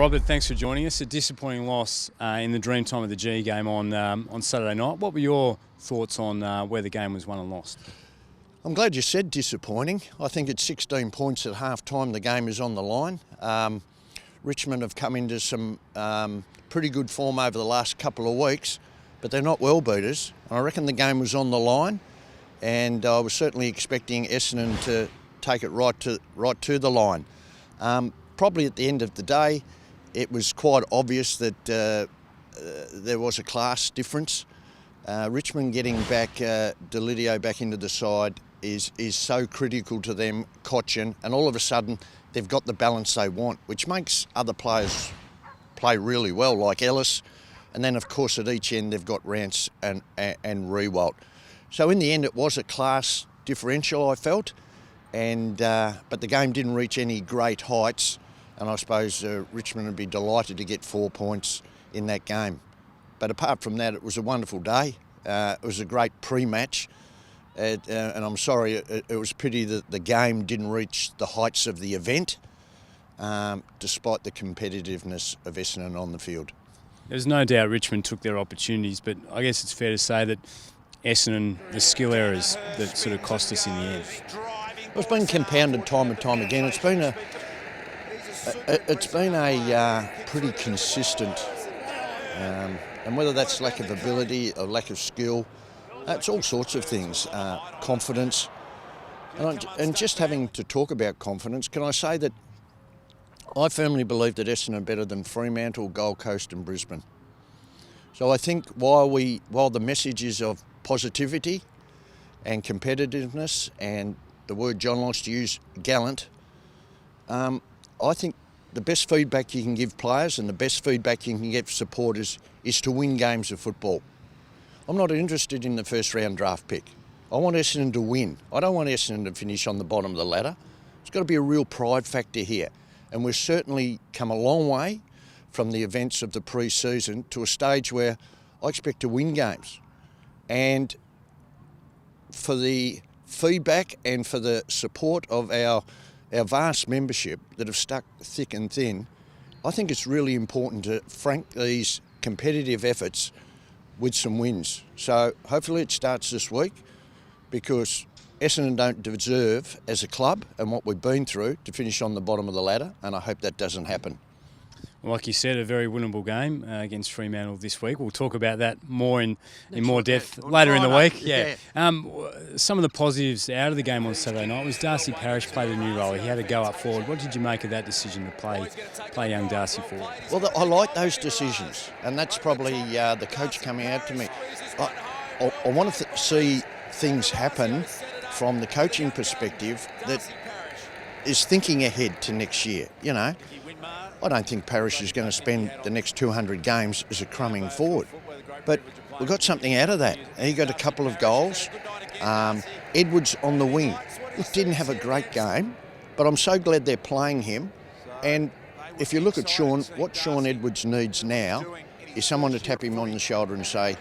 Robert, thanks for joining us. A disappointing loss in the dream time of the G game on Saturday night. What were your thoughts on where the game was won and lost? I'm glad you said disappointing. I think it's 16 points at half-time. The game is on the line. Richmond have come into some pretty good form over the last couple of weeks, but they're not well beaters. I reckon the game was on the line, and I was certainly expecting Essendon to take it right to the line. Probably at the end of the day, it was quite obvious that there was a class difference. Richmond getting back Delidio back into the side is so critical to them, Cochin, and all of a sudden they've got the balance they want, which makes other players play really well, like Ellis. And then, of course, at each end they've got Rance and Riewoldt. So in the end, it was a class differential, I felt, and but the game didn't reach any great heights. And I suppose Richmond would be delighted to get 4 points in that game. But apart from that, it was a wonderful day. It was a great pre-match. And I'm sorry, it was a pity that the game didn't reach the heights of the event, despite the competitiveness of Essendon on the field. There's no doubt Richmond took their opportunities, but I guess it's fair to say that Essendon, the skill errors that sort of cost us in the end. It's been compounded time and time again. It's been a pretty consistent, and whether that's lack of ability or lack of skill, it's all sorts of things. Confidence, and just having to talk about confidence, can I say that I firmly believe that Essendon are better than Fremantle, Gold Coast and Brisbane. So I think while the message is of positivity and competitiveness, and the word John likes to use, gallant, I think the best feedback you can give players and the best feedback you can get supporters is to win games of football. I'm not interested in the first round draft pick. I want Essendon to win. I don't want Essendon to finish on the bottom of the ladder. It's got to be a real pride factor here. And we've certainly come a long way from the events of the pre-season to a stage where I expect to win games. And for the feedback and for the support of our vast membership that have stuck thick and thin, I think it's really important to frank these competitive efforts with some wins. So hopefully it starts this week, because Essendon don't deserve, as a club and what we've been through, to finish on the bottom of the ladder, and I hope that doesn't happen. Like you said, a very winnable game against Fremantle this week. We'll talk about that more in more depth later in the week. Yeah. Some of the positives out of the game on Saturday night was Darcy Parish played a new role. He had to go up forward. What did you make of that decision to play young Darcy forward? Well, I like those decisions, and that's probably the coach coming out to me. I want to see things happen from the coaching perspective that is thinking ahead to next year, you know. I don't think Parish is going to spend the next 200 games as a crumbing forward. But we got something out of that. He got a couple of goals. Edwards on the wing. Look, didn't have a great game, but I'm so glad they're playing him. And if you look at Sean, what Sean Edwards needs now is someone to tap him on the shoulder and say,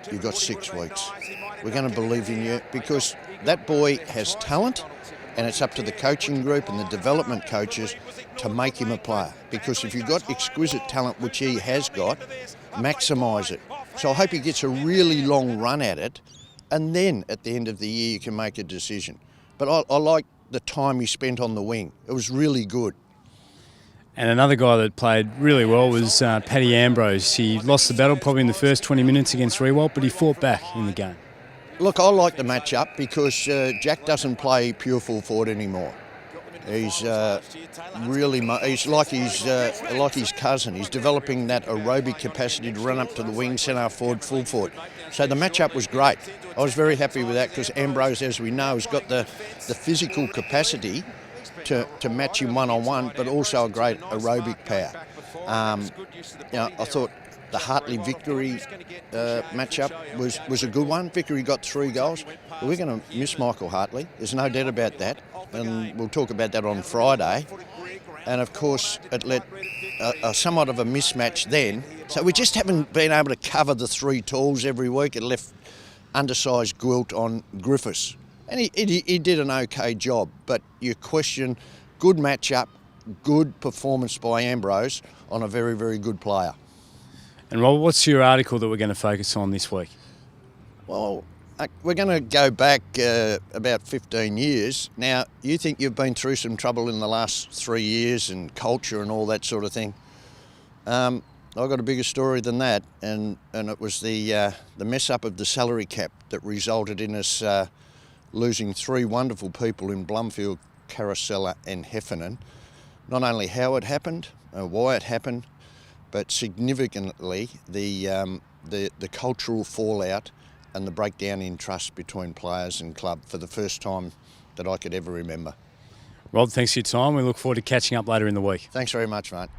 you've got 6 weeks. We're going to believe in you, because that boy has talent, and it's up to the coaching group and the development coaches to make him a player. Because if you've got exquisite talent, which he has got, maximise it. So I hope he gets a really long run at it, and then at the end of the year you can make a decision. But I like the time he spent on the wing. It was really good. And another guy that played really well was Paddy Ambrose. He lost the battle probably in the first 20 minutes against Riewoldt, but he fought back in the game. Look, I like the match-up because Jack doesn't play pure full forward anymore. He's he's like his cousin. He's developing that aerobic capacity to run up to the wing, centre forward, full forward. So the match-up was great. I was very happy with that, because Ambrose, as we know, has got the physical capacity to match him one-on-one, but also a great aerobic power. I thought the Hartley Vickery match-up was a good one. Vickery got 3 goals. But we're going to miss Michael Hartley. There's no doubt about that. And we'll talk about that on Friday. And, of course, it let somewhat of a mismatch then. So we just haven't been able to cover the 3 talls every week. It left undersized Gwilt on Griffiths. And he did an okay job. But you question, good match-up, good performance by Ambrose on a very, very good player. And Rob, what's your article that we're going to focus on this week? Well, we're going to go back about 15 years. Now, you think you've been through some trouble in the last 3 years and culture and all that sort of thing. I've got a bigger story than that, and it was the mess up of the salary cap that resulted in us losing 3 wonderful people in Blumfield, Carosella and Heffernan. Not only how it happened, why it happened, but significantly the cultural fallout and the breakdown in trust between players and club for the first time that I could ever remember. Rob, thanks for your time. We look forward to catching up later in the week. Thanks very much, mate.